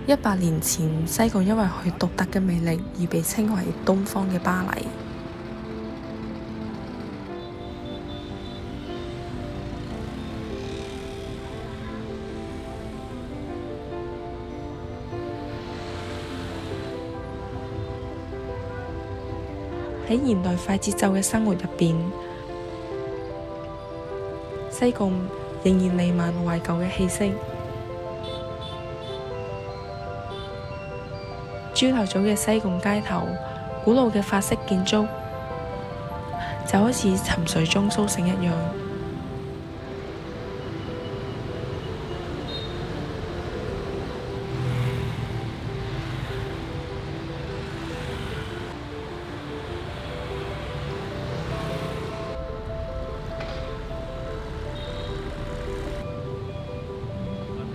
100年前，西貢因為佢獨特嘅魅力而被稱為東方嘅巴黎。喺現代快節奏嘅生活入邊，西貢仍然彌漫懷舊嘅氣息。朝頭早嘅西貢街頭，古老嘅法式建築就好似沉睡中甦醒一樣。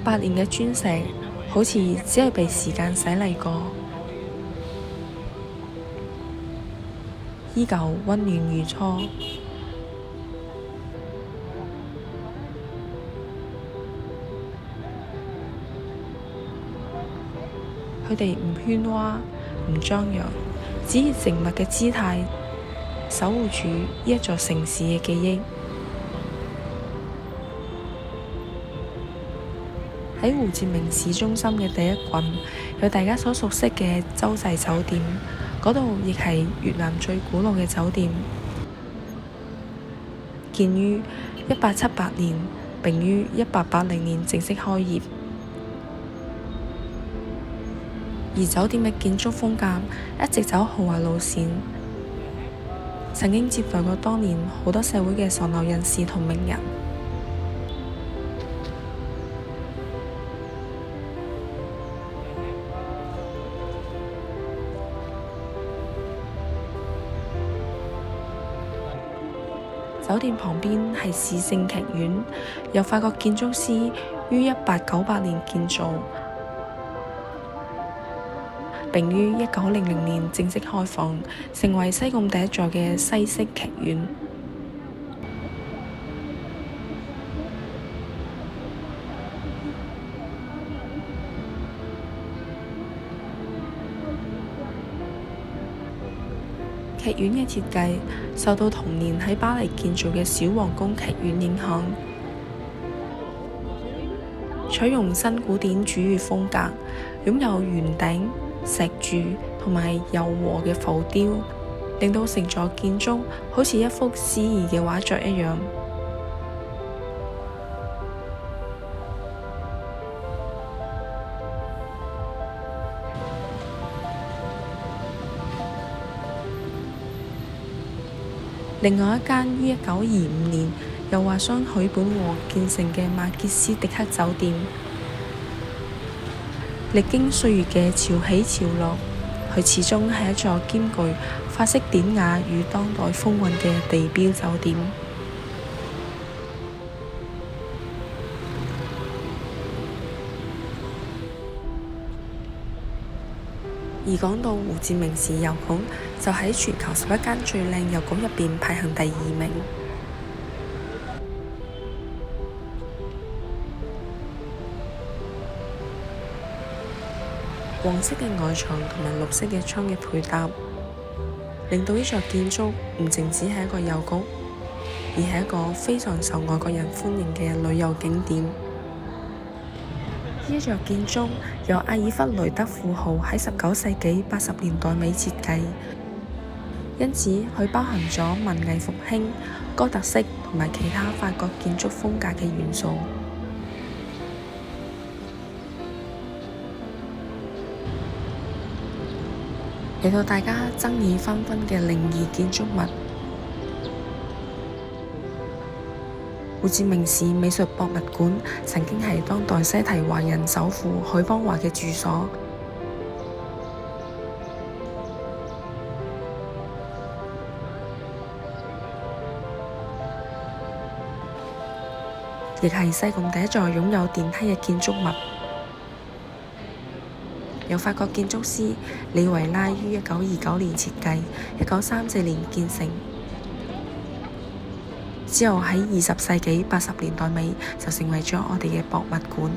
百年嘅磚石好似只係被時間洗禮過，依舊溫暖如初。佢哋唔喧嘩，唔張揚，只以靜默嘅姿態守護住呢一座城市嘅記憶。喺胡志明市中心嘅第一群，有大家所熟悉嘅洲際酒店，嗰度亦係越南最古老嘅酒店，建於1878年，並於1880年正式開業。而酒店嘅建築風格一直走豪華路線，曾經接待過當年好多社會嘅上流人士同名人。酒店旁邊係市政劇院，由法國建築師於1898年建造，並於1900年正式開放，成為西貢第一座嘅西式劇院。劇院嘅設計受到同年喺巴黎建造嘅小皇宮劇院影響，採用新古典主義風格，擁有圓頂、石柱同埋柔和嘅浮雕，令到成座建築好似一幅詩意嘅畫作一樣。另外一間於1925年由華商許本和建成嘅馬傑斯迪克酒店，歷經歲月嘅潮起潮落，佢始終係一座兼具法式典雅與當代風韻嘅地標酒店。而講到胡志明市郵局，就喺全球11間最靚郵局入邊排行第2名。黃色嘅外牆同埋綠色嘅窗嘅配搭，令到呢座建築唔淨止係一個郵局，而係一個非常受外國人歡迎嘅旅遊景點。呢座建築由阿爾弗雷德富豪喺19世紀80年代尾設計，因此佢包含咗文藝復興、哥特式同埋其他法國建築風格嘅元素。嚟到大家爭議紛紛嘅靈異建築物，胡志明市美術博物館曾經係當代西提華人首富許邦華嘅住所，亦係西貢第一座擁有電梯嘅建築物，由法國建築師李維拉於1929年設計，1934年建成。之後喺20世紀80年代尾就成為咗我哋嘅博物館。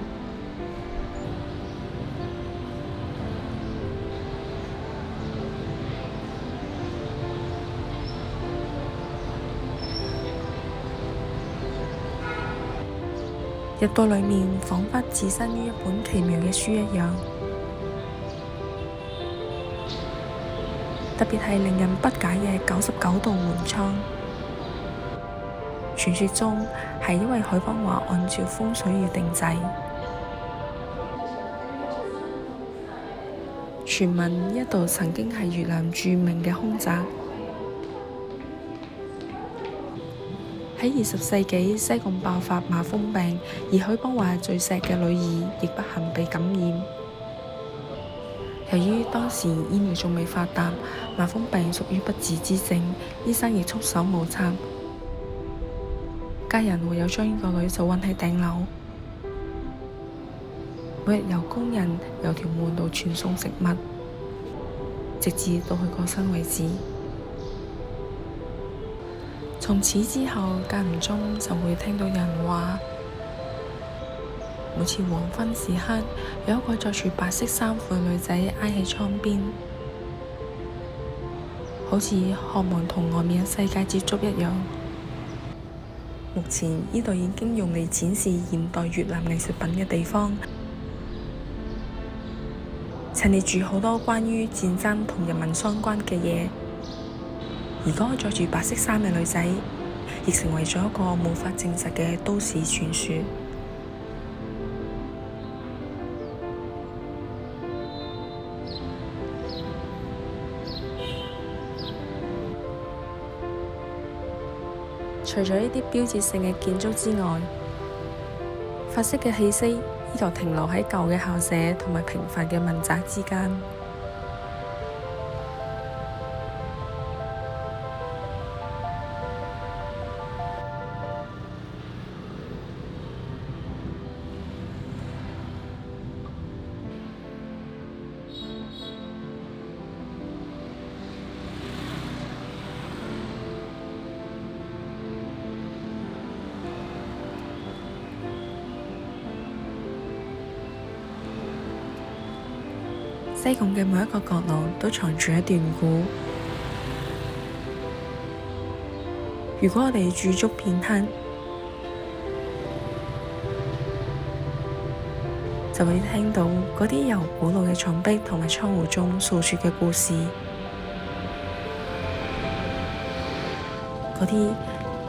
入到裡面，彷彿置身於一本奇妙嘅書一樣。特別係令人不解嘅99道門窗，傳說中係因為許邦華按照風水而定製。傳聞呢度曾經係越南著名嘅凶宅。喺20世紀，西貢爆發麻風病，而許邦華最錫嘅女兒亦不幸被感染。由於當時醫療仲未發達，麻風病屬於不治之症，醫生亦束手無策。家人唯有將呢個女就韞喺頂樓，每日由工人由條門度傳送食物，直至到佢過身為止。從此之後，間唔中就會聽到有人話，每次黃昏時刻，有一個着住白色衫褲嘅女仔挨喺窗邊，好似渴望同外面嘅世界接觸一樣。目前呢度已經用嚟展示現代越南藝術品嘅地方，陳列住好多關於戰爭同人民相關嘅嘢。而嗰個着住白色衫嘅女仔，亦成為咗一個無法證實嘅都市傳說。除咗呢啲標誌性嘅建築之外，法式嘅氣息依舊停留喺舊嘅校舍同埋平凡嘅民宅之間。西貢嘅每一個角落都藏住一段故。如果我哋駐足片刻，就會聽到嗰啲由古老嘅牆壁同埋窗戶中訴說嘅故事。嗰啲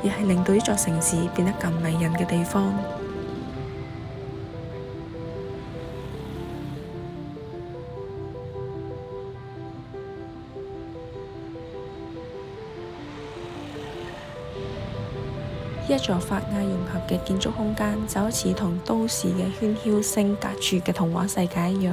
亦係令到呢座城市變得更迷人嘅地方。一座法雅融合嘅建築空間，就好似同都市嘅喧囂聲隔絕嘅童話世界一樣。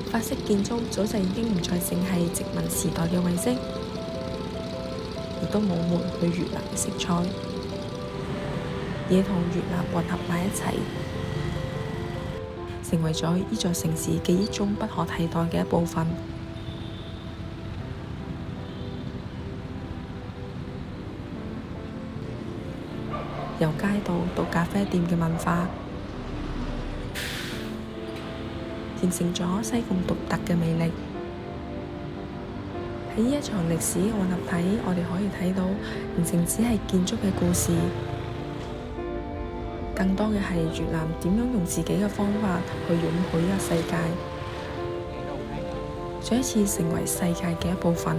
法式建築早就已經唔再淨係殖民時代嘅遺跡，亦都冇抹去越南嘅色彩，嘢同越南混合埋一齊，成為咗呢座城市記憶中不可替代嘅一部分。由街道到咖啡店嘅文化，形成咗西貢獨特嘅魅力。喺呢一場歷史混合體，我哋可以睇到唔淨只係建築嘅故事，更多嘅係越南點樣用自己嘅方法去擁抱呢個世界，再一次成為世界嘅一部分。